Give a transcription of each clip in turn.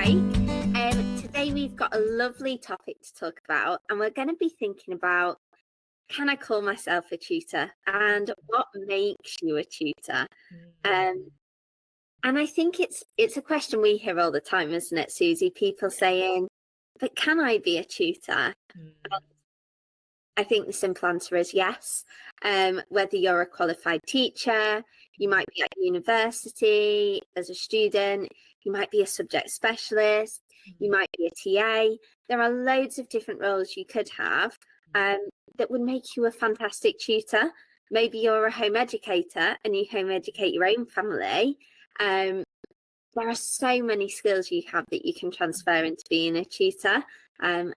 break. Today we've got a lovely topic to talk about, and we're going to be thinking about, can I call myself a tutor, and what makes you a tutor? And I think it's a question we hear all the time, isn't it, Susie? People saying, but can I be a tutor? I think the simple answer is yes. Whether you're a qualified teacher, you might be at university as a student, you might be a subject specialist, you might be a TA. There are loads of different roles you could have that would make you a fantastic tutor. Maybe you're a home educator and you home educate your own family. There are so many skills you have that you can transfer into being a tutor. And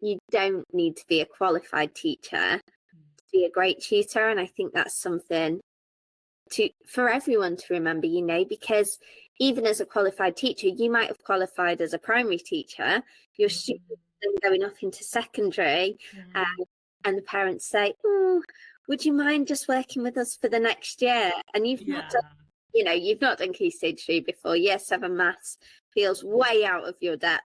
you don't need to be a qualified teacher to be a great tutor. And I think that's something for everyone to remember, you know, because even as a qualified teacher, you might have qualified as a primary teacher, your students are going off into secondary, and the parents say, oh, would you mind just working with us for the next year? And you've not done, you know, you've not done Key Stage 3 before. Year 7 maths feels way out of your depth.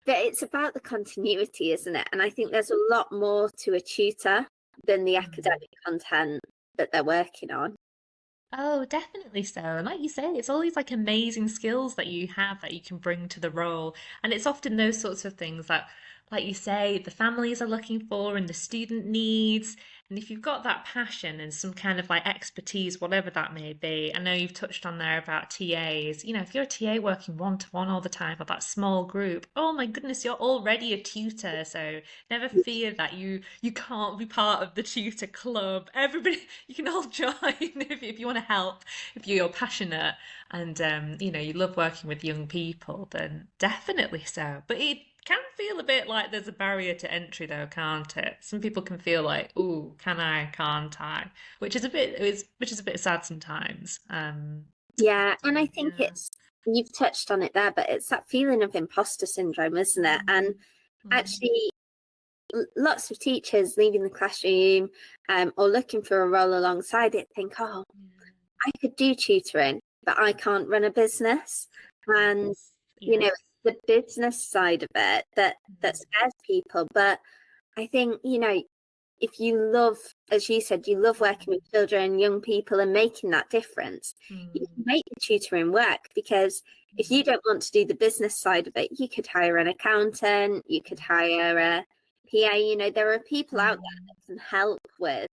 But it's about the continuity, isn't it? And I think there's a lot more to a tutor than the academic content that they're working on. Oh, definitely so. And like you say, it's all these like amazing skills that you have that you can bring to the role. And it's often those sorts of things that, like you say, the families are looking for and the student needs. And if you've got that passion and some kind of like expertise, whatever that may be, I know you've touched on there about TAs. You know, if you're a TA working one-to-one all the time or that small group, oh my goodness, you're already a tutor. So never fear that you can't be part of the tutor club. Everybody, you can all join if you want to help, if you're passionate and you know, you love working with young people, then definitely so. But it can feel a bit like there's a barrier to entry though, can't it? Some people can feel like, oh, can I, can't I? Which is a bit sad sometimes. Yeah, and I think you've touched on it there, but it's that feeling of imposter syndrome, isn't it? And actually, lots of teachers leaving the classroom or looking for a role alongside it think, oh, I could do tutoring, but I can't run a business. And, you know, the business side of it that scares people. But I think, you know, if you love, as you said, you love working with children, young people and making that difference, you can make the tutoring work, because if you don't want to do the business side of it, you could hire an accountant, you could hire a PA. You know, there are people out there that can help with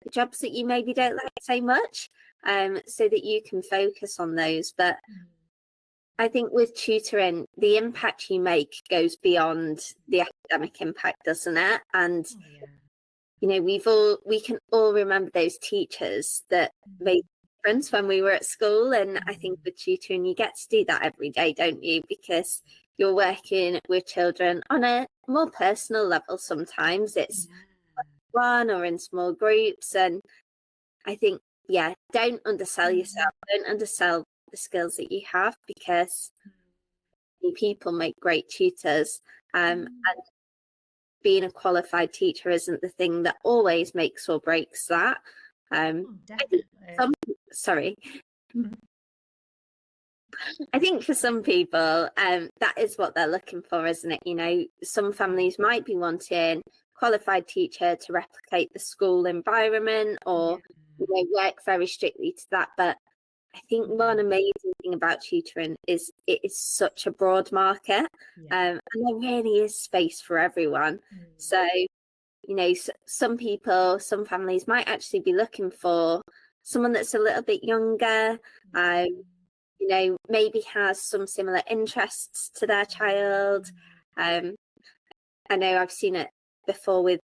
the jobs that you maybe don't like so much, so that you can focus on those. But I think with tutoring, the impact you make goes beyond the academic impact, doesn't it? And you know, we can all remember those teachers that made a difference when we were at school. And I think with tutoring, you get to do that every day, don't you? Because you're working with children on a more personal level. Sometimes it's one or in small groups. And I think, don't undersell yourself. Don't undersell the skills that you have, because people make great tutors. And being a qualified teacher isn't the thing that always makes or breaks that. I think for some people, that is what they're looking for, isn't it? You know, some families might be wanting qualified teacher to replicate the school environment, or you know, work very strictly to that. But I think one amazing thing about tutoring is it is such a broad market, and there really is space for everyone. So, you know, some people, some families might actually be looking for someone that's a little bit younger, you know, maybe has some similar interests to their child. I know I've seen it before with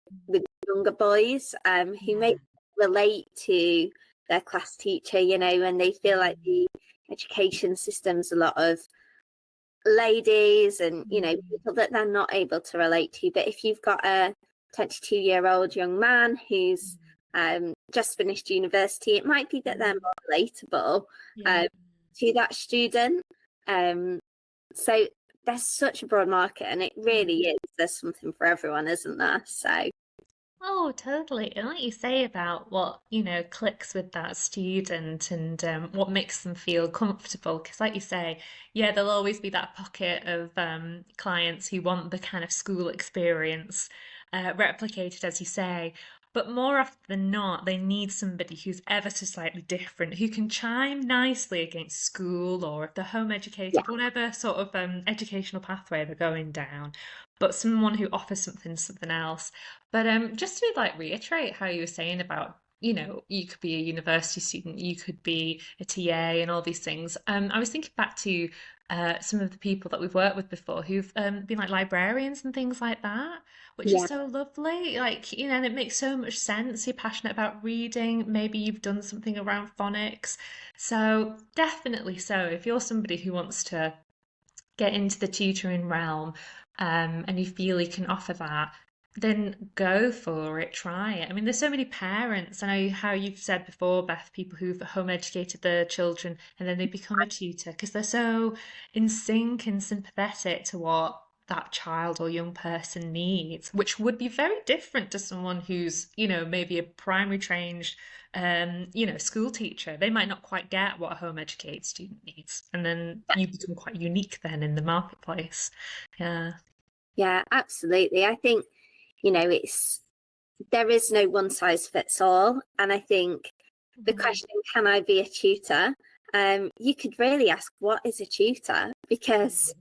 younger boys who may relate to their class teacher, you know, and they feel like the education system's a lot of ladies and, you know, people that they're not able to relate to. But if you've got a 22-year-old young man who's just finished university, it might be that they're more relatable to that student. So there's such a broad market, and it really is, there's something for everyone, isn't there? So Oh, totally. And like you say about what, clicks with that student and what makes them feel comfortable. Because, like you say, yeah, there'll always be that pocket of clients who want the kind of school experience replicated, as you say. But more often than not, they need somebody who's ever so slightly different, who can chime nicely against school or if they're home Yeah, educated, whatever sort of educational pathway they're going down, but someone who offers something else. But just to like reiterate how you were saying about, you could be a university student, you could be a TA and all these things. I was thinking back to some of the people that we've worked with before who've been like librarians and things like that, which is yeah, so lovely. Like, and it makes so much sense. You're passionate about reading. Maybe you've done something around phonics. So definitely so. If you're somebody who wants to get into the tutoring realm, and you feel you can offer that, then go for it, try it. I mean, there's so many parents. I know how you've said before, Beth, people who've home educated their children and then they become a tutor because they're so in sync and sympathetic to what that child or young person needs, which would be very different to someone who's, maybe a primary trained school teacher. They might not quite get what a home educated student needs. And then you become quite unique then in the marketplace. Yeah. yeah, absolutely. I think, there is no one size fits all. And I think the question, can I be a tutor? You could really ask, what is a tutor? Because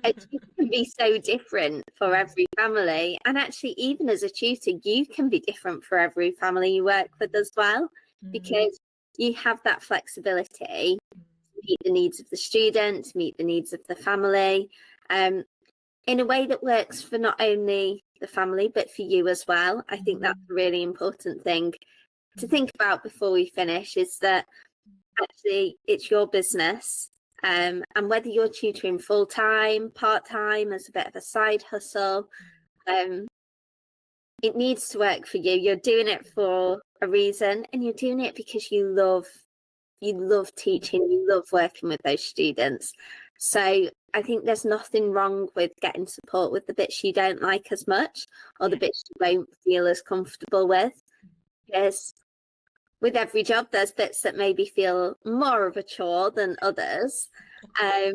a tutor can be so different for every family. And actually, even as a tutor, you can be different for every family you work with as well, because you have that flexibility to meet the needs of the student, to meet the needs of the family, in a way that works for not only the family, but for you as well. I think that's a really important thing to think about before we finish, is that actually it's your business. And whether you're tutoring full-time, part-time, as a bit of a side hustle, it needs to work for you. You're doing it for a reason, and you're doing it because you love teaching, you love working with those students. So I think there's nothing wrong with getting support with the bits you don't like as much, or the bits you won't feel as comfortable with. Because with every job, there's bits that maybe feel more of a chore than others. I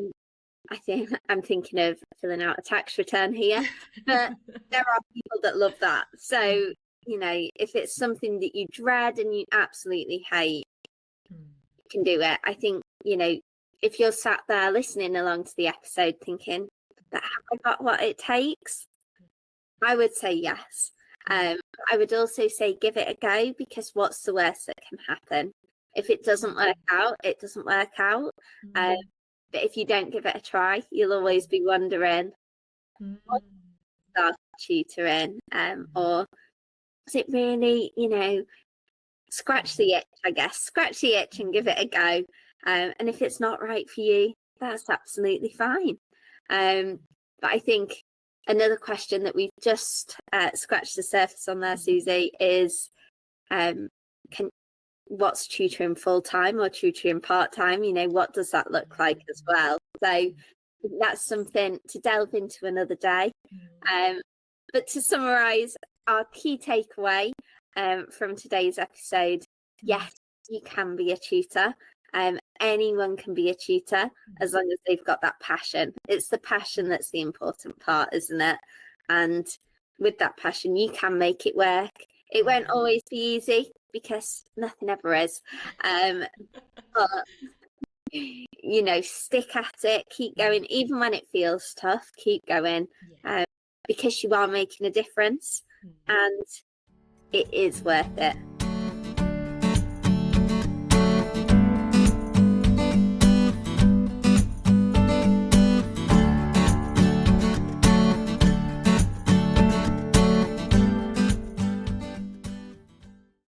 think I'm thinking of filling out a tax return here, but there are people that love that. So, if it's something that you dread and you absolutely hate, you can do it. I think, if you're sat there listening along to the episode thinking, that have I got what it takes? I would say yes. I would also say give it a go, because what's the worst that can happen? If it doesn't work out, it doesn't work out. But if you don't give it a try, you'll always be wondering, what start tutoring? Or is it really, scratch the itch, I guess. Scratch the itch and give it a go. And if it's not right for you, that's absolutely fine. But I think another question that we've just scratched the surface on there, Susie, is what's tutoring full-time or tutoring part-time? What does that look like as well? So that's something to delve into another day. But to summarize, our key takeaway from today's episode, yes, you can be a tutor. Anyone can be a tutor as long as they've got that passion. It's the passion that's the important part, isn't it? And with that passion, you can make it work. It won't always be easy, because nothing ever is. But stick at it, keep going, even when it feels tough, keep going, because you are making a difference, and it is worth it.